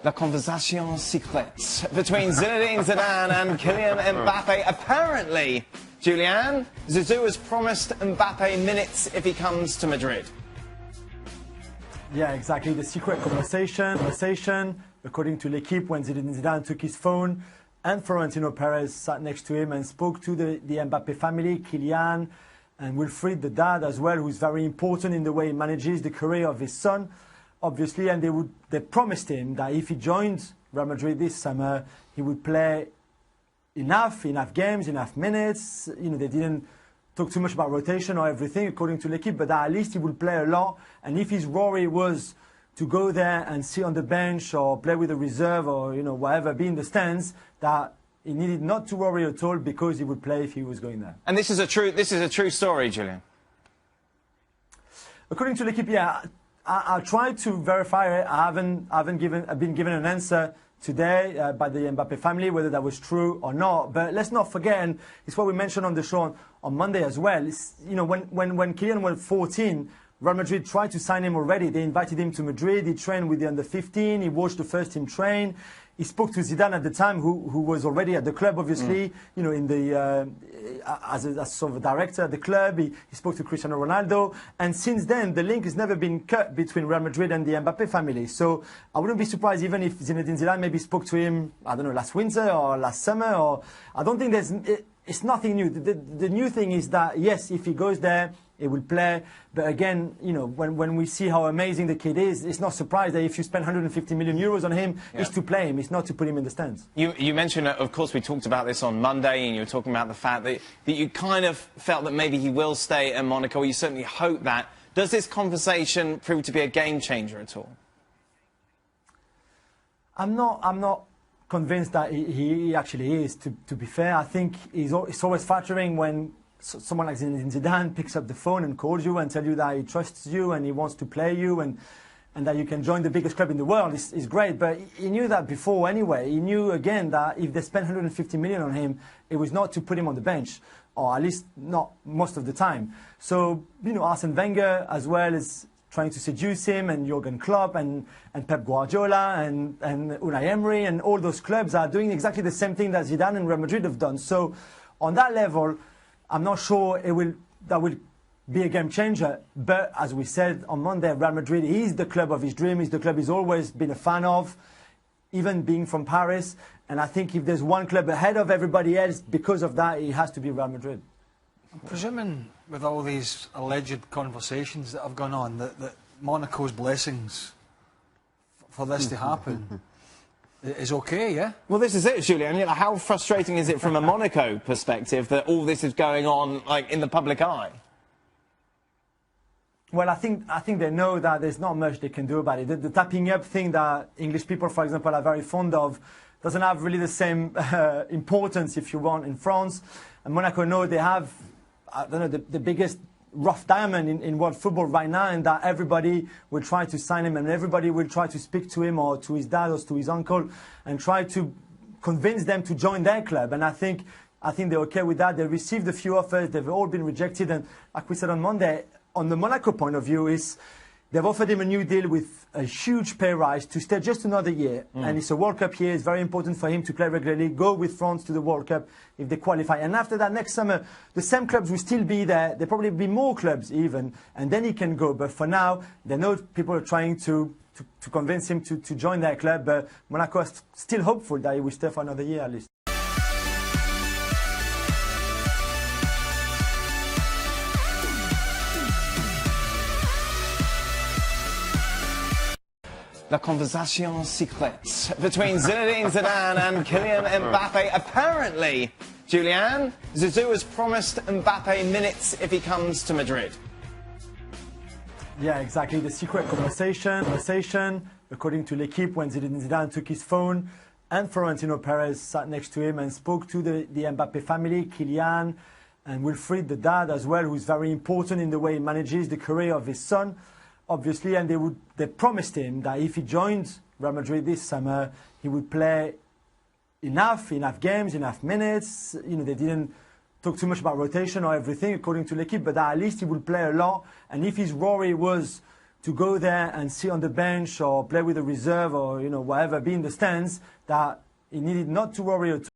La conversation secrète between Zinedine Zidane and Kylian Mbappé. Apparently, Julian, Zizou has promised Mbappé minutes if he comes to Madrid. Yeah, exactly. The secret conversation, according to L'Equipe, when Zinedine Zidane took his phone and Florentino Perez sat next to him and spoke to the Mbappé family, Kylian and Wilfried, the dad as well, who's very important in the way he manages the career of his son, obviously. And they promised him that if he joined Real Madrid this summer, he would play enough games, enough minutes. You know, they didn't talk too much about rotation or everything, according to L'Equipe, but that at least he would play a lot. And if his worry was to go there and sit on the bench or play with the reserve or, you know, whatever, be in the stands, that he needed not to worry at all because he would play if he was going there. And this is a true story, Julian. According to L'Equipe, yeah, I tried to verify it. I've been given an answer today by the Mbappé family, whether that was true or not. But let's not forget, and it's what we mentioned on the show on Monday as well. It's, you know, when Kylian was 14, Real Madrid tried to sign him already. They invited him to Madrid. He trained with the under-15. He watched the first team train. He spoke to Zidane at the time, who was already at the club, obviously, you know, in the as sort of a director at the club. He spoke to Cristiano Ronaldo, and since then the link has never been cut between Real Madrid and the Mbappé family. So I wouldn't be surprised even if Zinedine Zidane maybe spoke to him, I don't know, last winter or last summer. Or I don't think it's nothing new. The new thing is that yes, if he goes there, he will play. But again, you know, when we see how amazing the kid is, it's not surprised that if you spend 150 million euros on him, it's to play him. It's not to put him in the stands. You mentioned, of course, we talked about this on Monday, and you were talking about the fact that you kind of felt that maybe he will stay at Monaco. You certainly hope that. Does this conversation prove to be a game changer at all? I'm not convinced that he actually is. To be fair, I think it's always flattering when someone like Zinedine Zidane picks up the phone and calls you and tells you that he trusts you and he wants to play you and that you can join the biggest club in the world. Is great, but he knew that before anyway. He knew again that if they spent 150 million on him, it was not to put him on the bench, or at least not most of the time. So, you know, Arsene Wenger as well is trying to seduce him, and Jurgen Klopp and Pep Guardiola and Unai Emery, and all those clubs are doing exactly the same thing that Zidane and Real Madrid have done. So on that level, I'm not sure that will be a game changer. But as we said on Monday, Real Madrid is the club of his dream. Is the club he's always been a fan of, even being from Paris. And I think if there's one club ahead of everybody else because of that, it has to be Real Madrid. I'm presuming with all these alleged conversations that have gone on, that Monaco's blessings for this to happen is okay, yeah? Well, this is it, Julian. You know, how frustrating is it from a Monaco perspective that all this is going on, like, in the public eye? Well, I think they know that there's not much they can do about it. The tapping up thing that English people, for example, are very fond of doesn't have really the same importance, if you want, in France. And Monaco know they have, I don't know, the biggest rough diamond in world football right now, and that everybody will try to sign him and everybody will try to speak to him or to his dad or to his uncle and try to convince them to join their club. And I think they're okay with that. They received a few offers. They've all been rejected. And like we said on Monday, on the Monaco point of view, is they've offered him a new deal with a huge pay rise to stay just another year. And it's a World Cup year. It's very important for him to play regularly, go with France to the World Cup if they qualify. And after that, next summer, the same clubs will still be there. There'll probably be more clubs even. And then he can go. But for now, they know people are trying to convince him to join their club. But Monaco is still hopeful that he will stay for another year at least. La conversation secrète between Zinedine Zidane and Kylian Mbappé. Apparently, Julian, Zizou has promised Mbappé minutes if he comes to Madrid. Yeah, exactly. The secret conversation, according to L'Equipe, when Zinedine Zidane took his phone and Florentino Perez sat next to him and spoke to the Mbappé family, Kylian and Wilfried, the dad as well, who's very important in the way he manages the career of his son, obviously. And they promised him that if he joined Real Madrid this summer, he would play enough games, enough minutes. You know, they didn't talk too much about rotation or everything, according to L'Equipe, but that at least he would play a lot. And if his worry was to go there and sit on the bench or play with the reserve or, you know, whatever, be in the stands, that he needed not to worry at all.